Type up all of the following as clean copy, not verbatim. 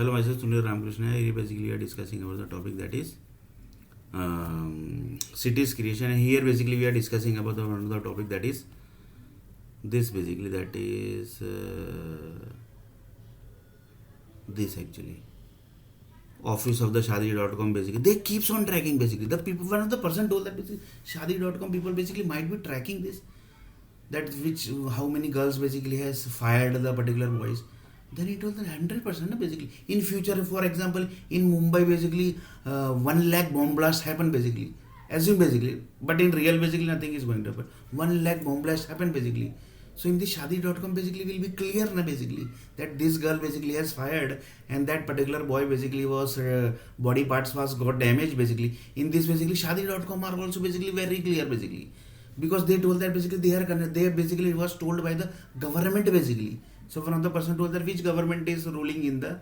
Hello, myself Sunil Ramakrishna. Here basically we are discussing about the topic that is cities creation. And here basically we are discussing about another topic that is this basically that is this actually office of the Shadi.com basically they keeps on tracking basically the people. One of the person told that basically Shadi.com people basically might be tracking this, that which how many girls basically has fired the particular boys. Then he told that 100% basically in future, for example, in Mumbai basically 1 lakh bomb blast happen basically, assume basically, but in real basically nothing is going to happen. 1 lakh bomb blast happen basically. So in the Shadi.com basically will be clear na basically that this girl basically has fired and that particular boy basically was body parts was got damaged basically. In this basically Shadi.com are also basically very clear basically, because they told that basically they basically was told by the government basically. So one of the person told that which government is ruling in the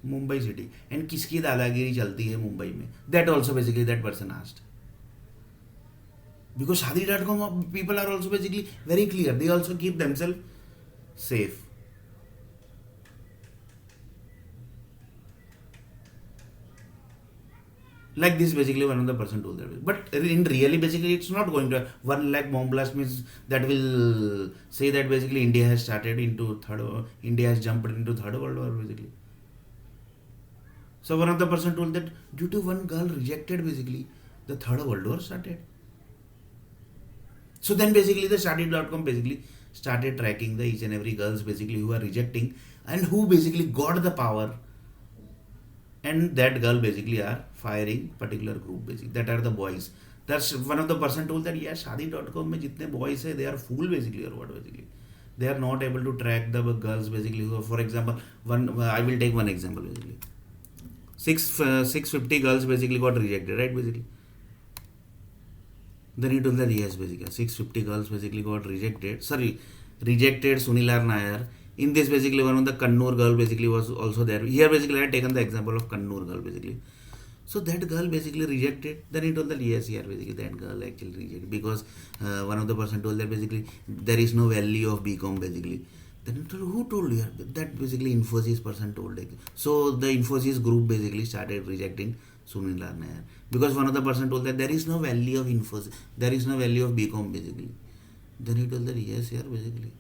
Mumbai city and किसकी दादागिरी चलती है मुंबई में. That also basically that person asked. Because Shadi.com people are also basically very clear. They also keep themselves safe. Like this basically one of the person told that. But in really basically it's not going to 1 lakh bomb blast means that will say that basically India has started into India has jumped into third world war basically. So one of the person told that due to one girl rejected basically the third world war started. So then basically the Shadi.com basically started tracking the each and every girls basically who are rejecting and who basically got the power, and that girl basically are firing particular group basically, that are the boys. That's one of the person told that yes, Shadi.com में जितने boys है they are fool basically or what basically. They are not able to track the girls basically. For example, I will take one example basically. 650 girls basically got rejected, right basically. Then he told that yes basically 650 girls basically got rejected. Rejected Sunil R. Nair. In this basically one of the Kannur girl basically was also there. Here basically I had taken the example of Kannur girl basically. So that girl basically rejected. Then he told that yes, here basically that girl actually rejected because one of the person told that basically there is no value of BCom basically. Then he told, who told you? That basically Infosys person told. So the Infosys group basically started rejecting Sunil R. Nair because one of the person told that there is no value of Infosys, there is no value of BCom basically. Then he told that yes, here basically.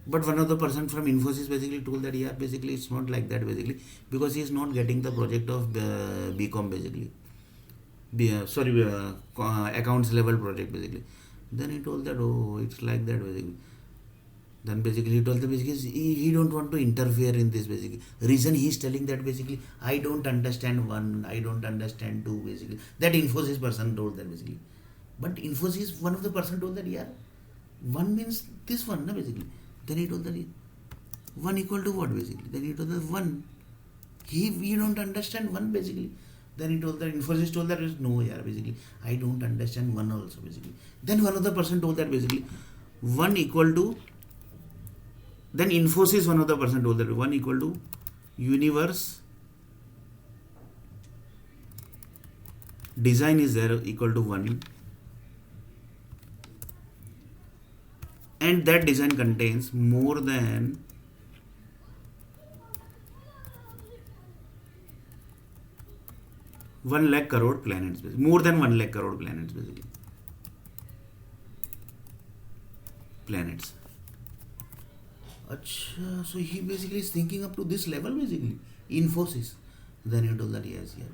But one of the person from Infosys basically told that yeah, basically it's not like that basically, because he is not getting the project of BCom basically. Accounts level project basically. Then he told that oh, it's like that basically. Then basically he told that basically he don't want to interfere in this basically. Reason he is telling that basically I don't understand one, I don't understand two basically. That Infosys person told that basically. But Infosys one of the person told that yeah, one means this one na basically. Then he told that 1 equal to what basically? Then he told that 1. You don't understand 1 basically. Then he told that Infosys told that no yeah basically I don't understand 1 also basically. Then one other person told that basically 1 equal to, then Infosys one other person told that 1 equal to universe design is there equal to 1, and that design contains more than one lakh crore planets basically. More than 1 lakh crore planets basically. Planets. Achha, so he basically is thinking up to this level basically. Infosys. Then he told that yes, yeah.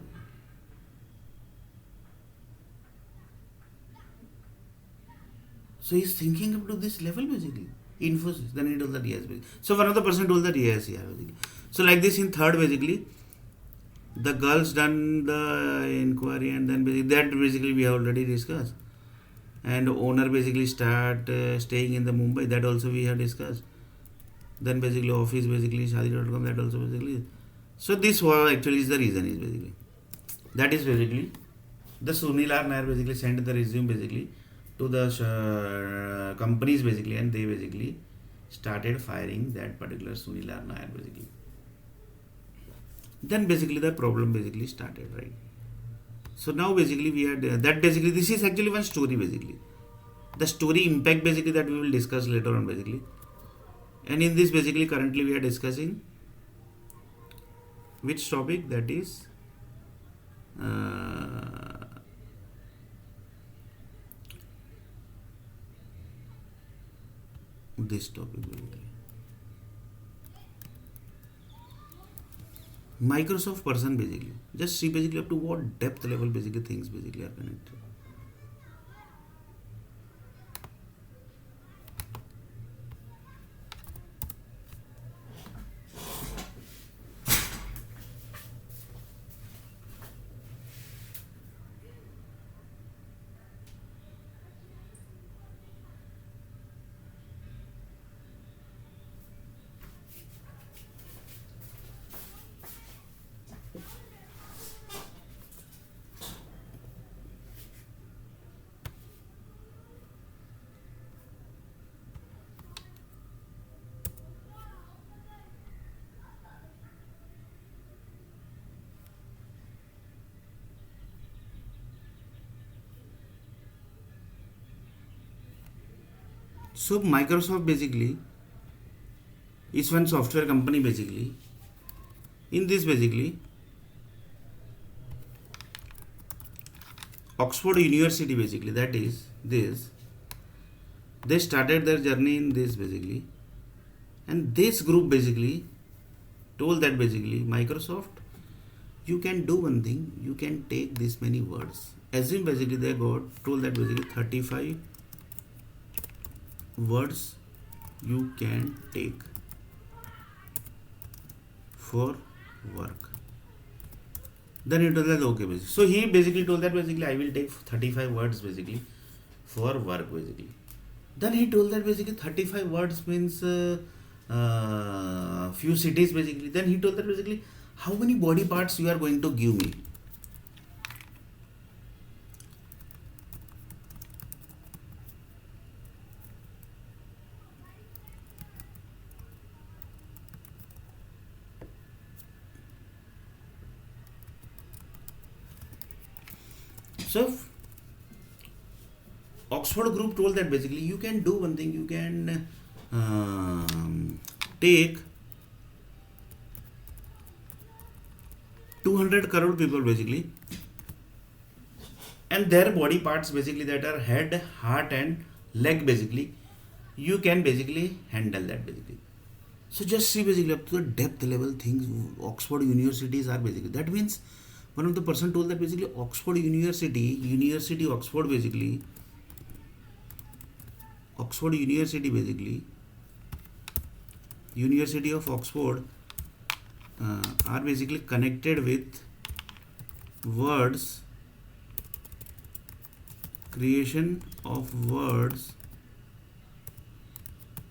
So he's thinking up to this level basically. Infosys. Then he told that yes basically. So one of the person told that yes, yeah basically. So like this in third basically, the girls done the inquiry and then basically that basically we have already discussed. And owner basically start staying in the Mumbai, that also we have discussed. Then basically office basically Shadi.com, that also basically. So this was actually is the reason is basically. That is basically the Sunil R. Nair basically sent the resume basically to the companies basically, and they basically started firing that particular Sunil R. Nair basically. Then basically the problem basically started, right? So now basically we had that basically this is actually one story basically. The story impact basically that we will discuss later on basically. And in this basically currently we are discussing Which topic? That is uh, this topic basically. Microsoft person basically. Just see basically up to what depth level basically things basically are connected. So Microsoft basically is one software company basically. In this basically Oxford University basically, that is this, they started their journey in this basically, and this group basically told that basically Microsoft, you can do one thing, you can take this many words. Assume basically they got told that basically 35 words you can take for work. Then he told that okay basically. So he basically told that basically I will take 35 words basically for work basically. Then he told that basically 35 words means few cities basically. Then he told that basically how many body parts you are going to give me. So Oxford group told that basically you can do one thing, you can take 200 crore people basically, and their body parts basically that are head, heart and leg basically, you can basically handle that basically. So just see basically up to the depth level things Oxford universities are basically. That means one of the person told that basically Oxford University Oxford basically, Oxford University basically, University of Oxford are basically connected with words, creation of words.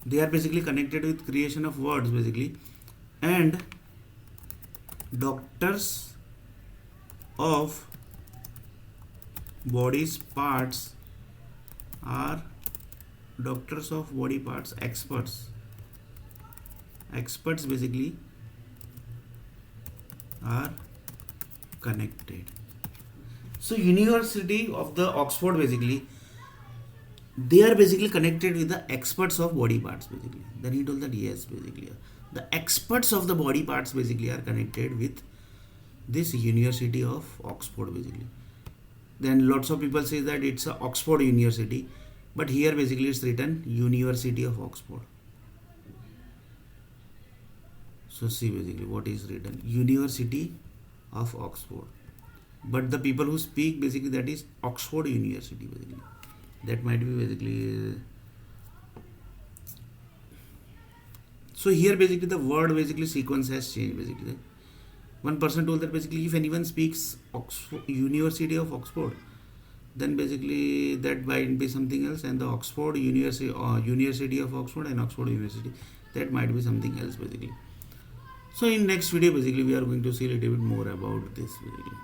They are basically connected with creation of words basically, and doctors of body's parts are doctors of body parts, experts basically are connected. So University of the Oxford basically, they are basically connected with the experts of body parts basically. Then he told that yes basically the experts of the body parts basically are connected with this University of Oxford basically. Then lots of people say that it's a Oxford University, but here basically it's written University of Oxford. So see basically what is written, University of Oxford, but the people who speak basically that is Oxford University basically. That might be basically so here basically the word basically sequence has changed basically. One person told that basically if anyone speaks Oxford, University of Oxford, then basically that might be something else, and the Oxford University or University of Oxford and Oxford University, that might be something else basically. So in next video basically we are going to see a little bit more about this basically.